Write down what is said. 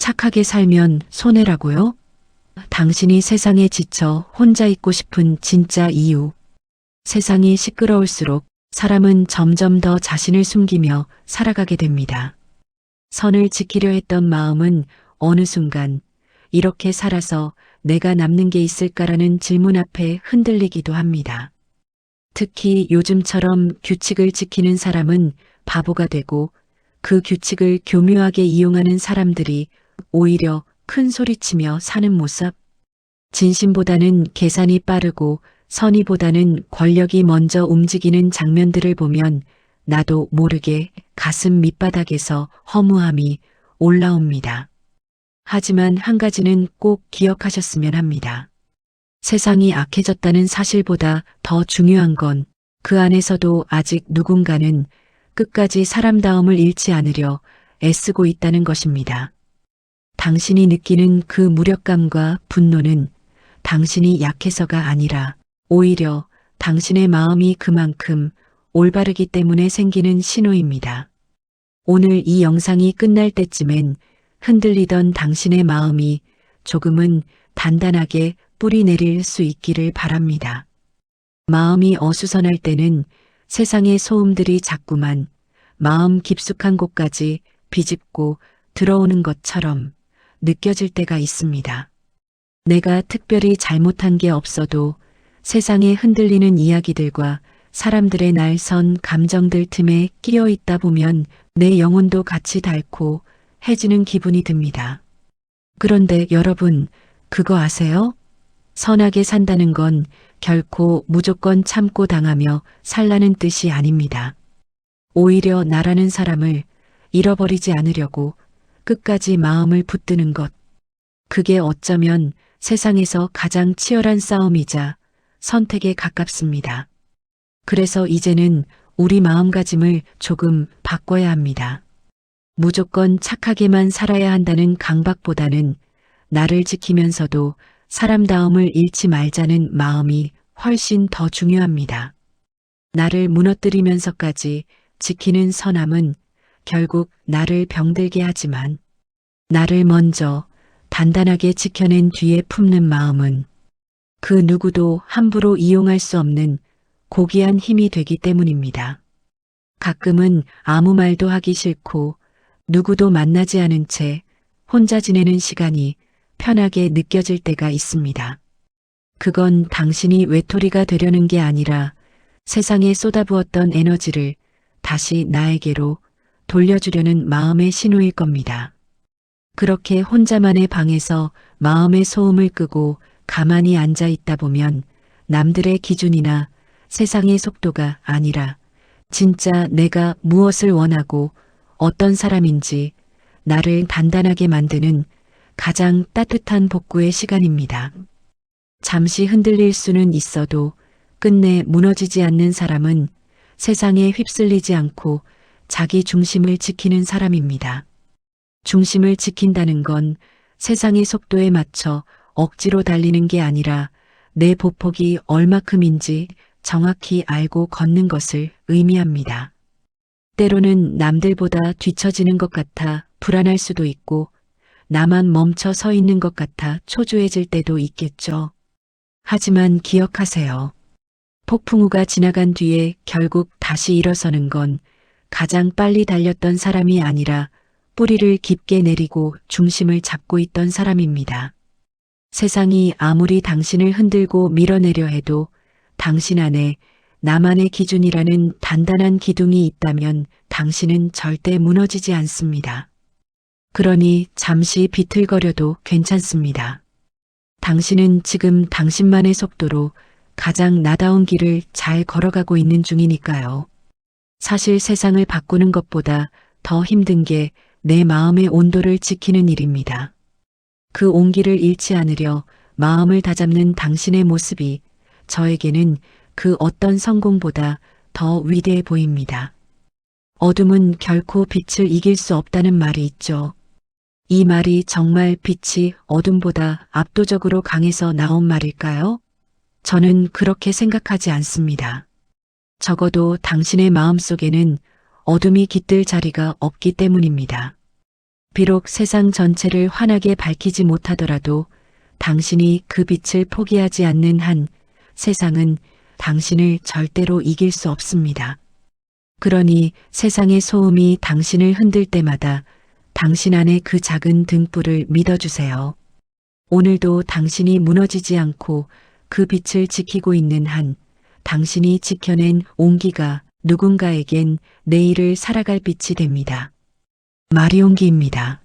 착하게 살면 손해라고요? 당신이 세상에 지쳐 혼자 있고 싶은 진짜 이유. 세상이 시끄러울수록 사람은 점점 더 자신을 숨기며 살아가게 됩니다. 선을 지키려 했던 마음은 어느 순간 이렇게 살아서 내가 남는 게 있을까라는 질문 앞에 흔들리기도 합니다. 특히 요즘처럼 규칙을 지키는 사람은 바보가 되고 그 규칙을 교묘하게 이용하는 사람들이 오히려 큰 소리치며 사는 모습. 진심보다는 계산이 빠르고 선의보다는 권력이 먼저 움직이는 장면들을 보면 나도 모르게 가슴 밑바닥에서 허무함이 올라옵니다. 하지만 한 가지는 꼭 기억하셨으면 합니다. 세상이 악해졌다는 사실보다 더 중요한 건 그 안에서도 아직 누군가는 끝까지 사람다움을 잃지 않으려 애쓰고 있다는 것입니다. 당신이 느끼는 그 무력감과 분노는 당신이 약해서가 아니라 오히려 당신의 마음이 그만큼 올바르기 때문에 생기는 신호입니다. 오늘 이 영상이 끝날 때쯤엔 흔들리던 당신의 마음이 조금은 단단하게 뿌리 내릴 수 있기를 바랍니다. 마음이 어수선할 때는 세상의 소음들이 자꾸만 마음 깊숙한 곳까지 비집고 들어오는 것처럼 느껴질 때가 있습니다. 내가 특별히 잘못한 게 없어도 세상에 흔들리는 이야기들과 사람들의 날선 감정들 틈에 끼어 있다 보면 내 영혼도 같이 닳고 해지는 기분이 듭니다. 그런데 여러분, 그거 아세요? 선하게 산다는 건 결코 무조건 참고 당하며 살라는 뜻이 아닙니다. 오히려 나라는 사람을 잃어버리지 않으려고 끝까지 마음을 붙드는 것. 그게 어쩌면 세상에서 가장 치열한 싸움이자 선택에 가깝습니다. 그래서 이제는 우리 마음가짐을 조금 바꿔야 합니다. 무조건 착하게만 살아야 한다는 강박보다는 나를 지키면서도 사람다움을 잃지 말자는 마음이 훨씬 더 중요합니다. 나를 무너뜨리면서까지 지키는 선함은 결국 나를 병들게 하지만 나를 먼저 단단하게 지켜낸 뒤에 품는 마음은 그 누구도 함부로 이용할 수 없는 고귀한 힘이 되기 때문입니다. 가끔은 아무 말도 하기 싫고 누구도 만나지 않은 채 혼자 지내는 시간이 편하게 느껴질 때가 있습니다. 그건 당신이 외톨이가 되려는 게 아니라 세상에 쏟아부었던 에너지를 다시 나에게로 돌려주려는 마음의 신호일 겁니다. 그렇게 혼자만의 방에서 마음의 소음을 끄고 가만히 앉아 있다 보면 남들의 기준이나 세상의 속도가 아니라 진짜 내가 무엇을 원하고 어떤 사람인지 나를 단단하게 만드는 가장 따뜻한 복구의 시간입니다. 잠시 흔들릴 수는 있어도 끝내 무너지지 않는 사람은 세상에 휩쓸리지 않고 자기 중심을 지키는 사람입니다. 중심을 지킨다는 건 세상의 속도에 맞춰 억지로 달리는 게 아니라 내 보폭이 얼마큼인지 정확히 알고 걷는 것을 의미합니다. 때로는 남들보다 뒤처지는 것 같아 불안할 수도 있고 나만 멈춰 서 있는 것 같아 초조해질 때도 있겠죠. 하지만 기억하세요. 폭풍우가 지나간 뒤에 결국 다시 일어서는 건 가장 빨리 달렸던 사람이 아니라 뿌리를 깊게 내리고 중심을 잡고 있던 사람입니다. 세상이 아무리 당신을 흔들고 밀어내려 해도 당신 안에 나만의 기준이라는 단단한 기둥이 있다면 당신은 절대 무너지지 않습니다. 그러니 잠시 비틀거려도 괜찮습니다. 당신은 지금 당신만의 속도로 가장 나다운 길을 잘 걸어가고 있는 중이니까요. 사실 세상을 바꾸는 것보다 더 힘든 게 내 마음의 온도를 지키는 일입니다. 그 온기를 잃지 않으려 마음을 다잡는 당신의 모습이 저에게는 그 어떤 성공보다 더 위대해 보입니다. 어둠은 결코 빛을 이길 수 없다는 말이 있죠. 이 말이 정말 빛이 어둠보다 압도적으로 강해서 나온 말일까요? 저는 그렇게 생각하지 않습니다. 적어도 당신의 마음속에는 어둠이 깃들 자리가 없기 때문입니다. 비록 세상 전체를 환하게 밝히지 못하더라도 당신이 그 빛을 포기하지 않는 한 세상은 당신을 절대로 이길 수 없습니다. 그러니 세상의 소음이 당신을 흔들 때마다 당신 안의 그 작은 등불을 믿어주세요. 오늘도 당신이 무너지지 않고 그 빛을 지키고 있는 한 당신이 지켜낸 온기가 누군가에겐 내일을 살아갈 빛이 됩니다. 마리온기입니다.